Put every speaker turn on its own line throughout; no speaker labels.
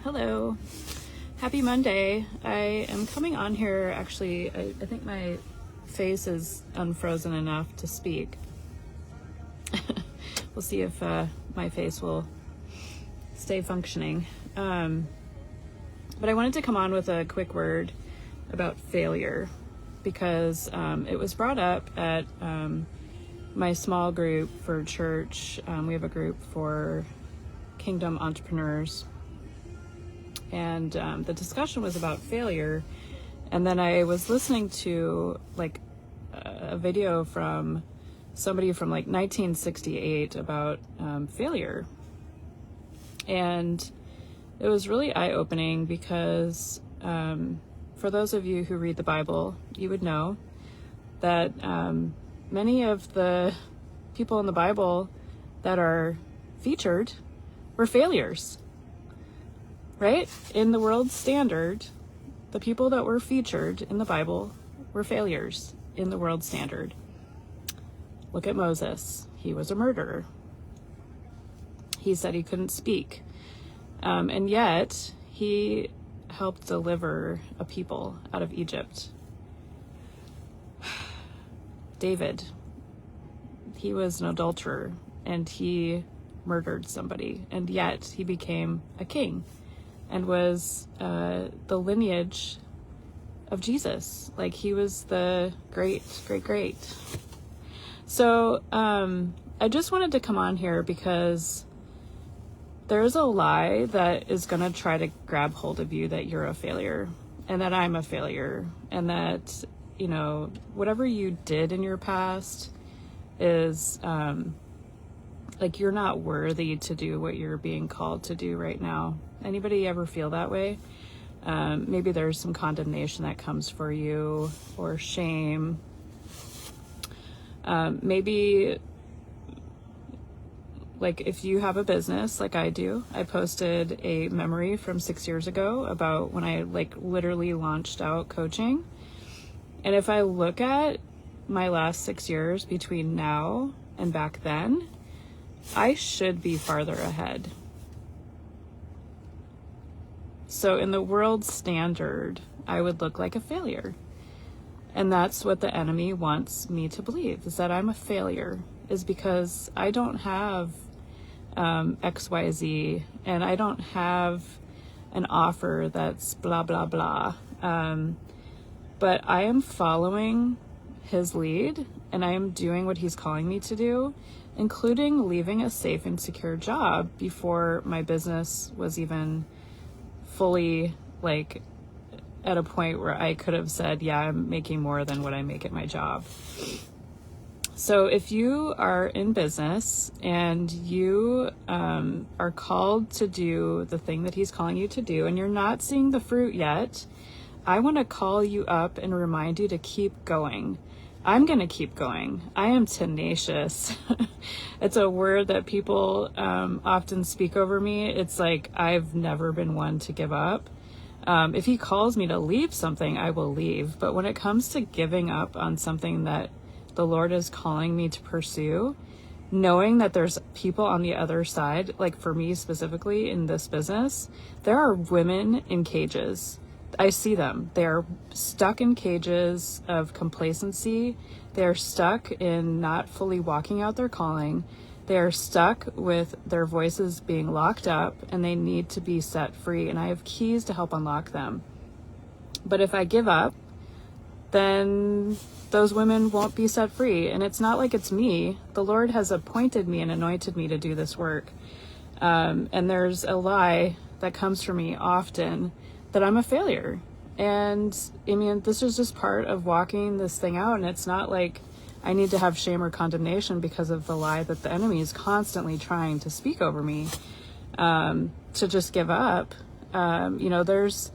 Hello. Happy Monday. I am coming on here, actually, I think my face is unfrozen enough to speak. We'll see if my face will stay functioning. But I wanted to come on with a quick word about failure because it was brought up at my small group for church. We have a group for Kingdom entrepreneurs. And the discussion was about failure. And then I was listening to like a video from somebody from like 1968 about failure. And it was really eye-opening because for those of you who read the Bible, you would know that many of the people in the Bible that are featured were failures. Right? In the world standard, the people that were featured in the Bible were failures in the world standard. Look at Moses. He was a murderer. He said he couldn't speak. And yet, he helped deliver a people out of Egypt. David, he was an adulterer, and he murdered somebody, and yet he became a king. And was the lineage of Jesus. Like he was the great. So I just wanted to come on here because there's a lie that is going to try to grab hold of you that you're a failure and that I'm a failure and that, you know, whatever you did in your past is like you're not worthy to do what you're being called to do right now. Anybody ever feel that way? Maybe there's some condemnation that comes for you or shame. Maybe like if you have a business like I do, I posted a memory from 6 years ago about when I like literally launched out coaching. And if I look at my last 6 years between now and back then, I should be farther ahead. So in the world standard, I would look like a failure. And that's what the enemy wants me to believe, is that I'm a failure, is because I don't have XYZ, and I don't have an offer that's blah, blah, blah. But I am following his lead, and I am doing what he's calling me to do, including leaving a safe and secure job before my business was even fully like at a point where I could have said, yeah, I'm making more than what I make at my job. So if you are in business and you are called to do the thing that he's calling you to do and you're not seeing the fruit yet, I want to call you up and remind you to keep going. I'm going to keep going. I am tenacious. It's a word that people often speak over me. It's like, I've never been one to give up. If he calls me to leave something, I will leave. But when it comes to giving up on something that the Lord is calling me to pursue, knowing that there's people on the other side, like for me specifically in this business, there are women in cages. I see them. They're stuck in cages of complacency. They're stuck in not fully walking out their calling. They're stuck with their voices being locked up, and they need to be set free. And I have keys to help unlock them. But if I give up, then those women won't be set free. And it's not like it's me. The Lord has appointed me and anointed me to do this work. And there's a lie that comes from me often that I'm a failure. And I mean, this is just part of walking this thing out. And it's not like I need to have shame or condemnation because of the lie that the enemy is constantly trying to speak over me, to just give up. You know, there's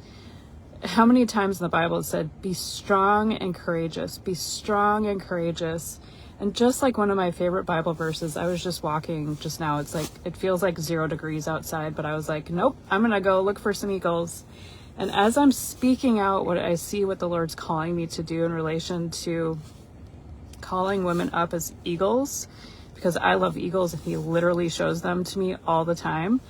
how many times in the Bible it said, be strong and courageous, be strong and courageous. And just like one of my favorite Bible verses, I was just walking just now. It's like, it feels like 0 degrees outside, but I was like, nope, I'm going to go look for some eagles. And as I'm speaking out what I see, what the Lord's calling me to do in relation to calling women up as eagles, because I love eagles and he literally shows them to me all the time.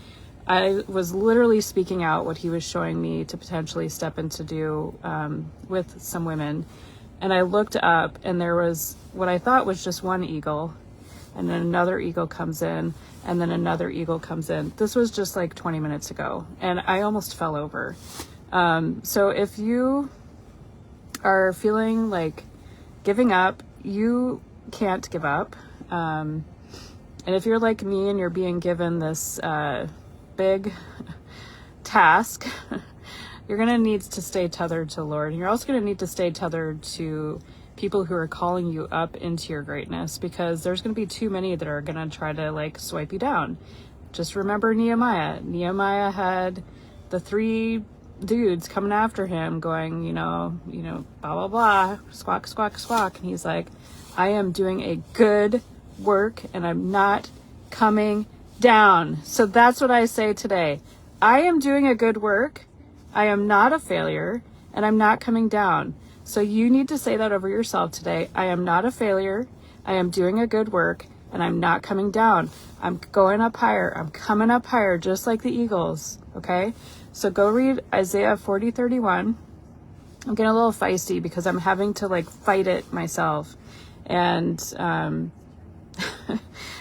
I was literally speaking out what he was showing me to potentially step into do with some women. And I looked up and there was what I thought was just one eagle. And then another eagle comes in, and then another eagle comes in. This was just like 20 minutes ago, and I almost fell over. So if you are feeling like giving up, you can't give up. And if you're like me and you're being given this big task, you're going to need to stay tethered to the Lord. And you're also going to need to stay tethered to people who are calling you up into your greatness, because there's going to be too many that are going to try to like swipe you down. Just remember Nehemiah. Nehemiah had the 3 dudes coming after him going, blah, blah, blah, squawk, squawk, squawk. And he's like, I am doing a good work and I'm not coming down. So that's what I say today. I am doing a good work. I am not a failure and I'm not coming down. So you need to say that over yourself today. I am not a failure. I am doing a good work and I'm not coming down. I'm going up higher. I'm coming up higher, just like the eagles. Okay. So go read Isaiah 40:31. I'm getting a little feisty because I'm having to like fight it myself. And,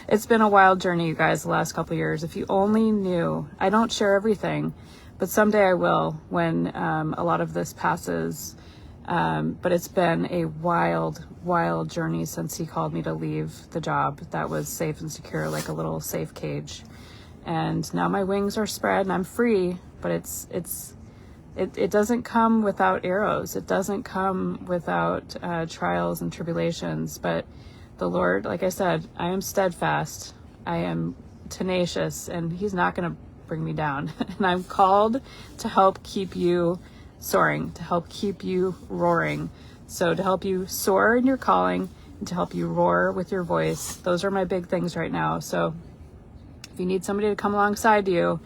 it's been a wild journey, you guys, the last couple of years. If you only knew, I don't share everything, but someday I will when, a lot of this passes. But it's been a wild, wild journey since he called me to leave the job that was safe and secure, like a little safe cage. And now my wings are spread and I'm free, but it doesn't come without arrows. It doesn't come without trials and tribulations. But the Lord, like I said, I am steadfast. I am tenacious, and he's not going to bring me down. And I'm called to help keep you soaring, to help keep you roaring. So to help you soar in your calling and to help you roar with your voice. Those are my big things right now. So if you need somebody to come alongside you,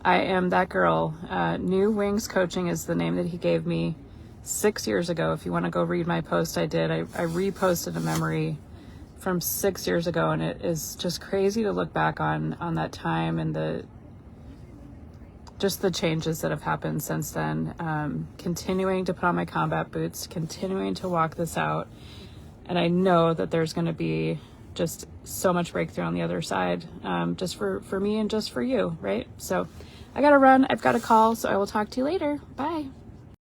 I am that girl. New Wings Coaching is the name that he gave me 6 years ago. If you want to go read my post I did, I reposted a memory from 6 years ago, and it is just crazy to look back on that time and the changes that have happened since then. Continuing to put on my combat boots, continuing to walk this out. And I know that there's going to be just so much breakthrough on the other side, just for me and just for you, right? So I got to run. I've got a call, so I will talk to you later. Bye.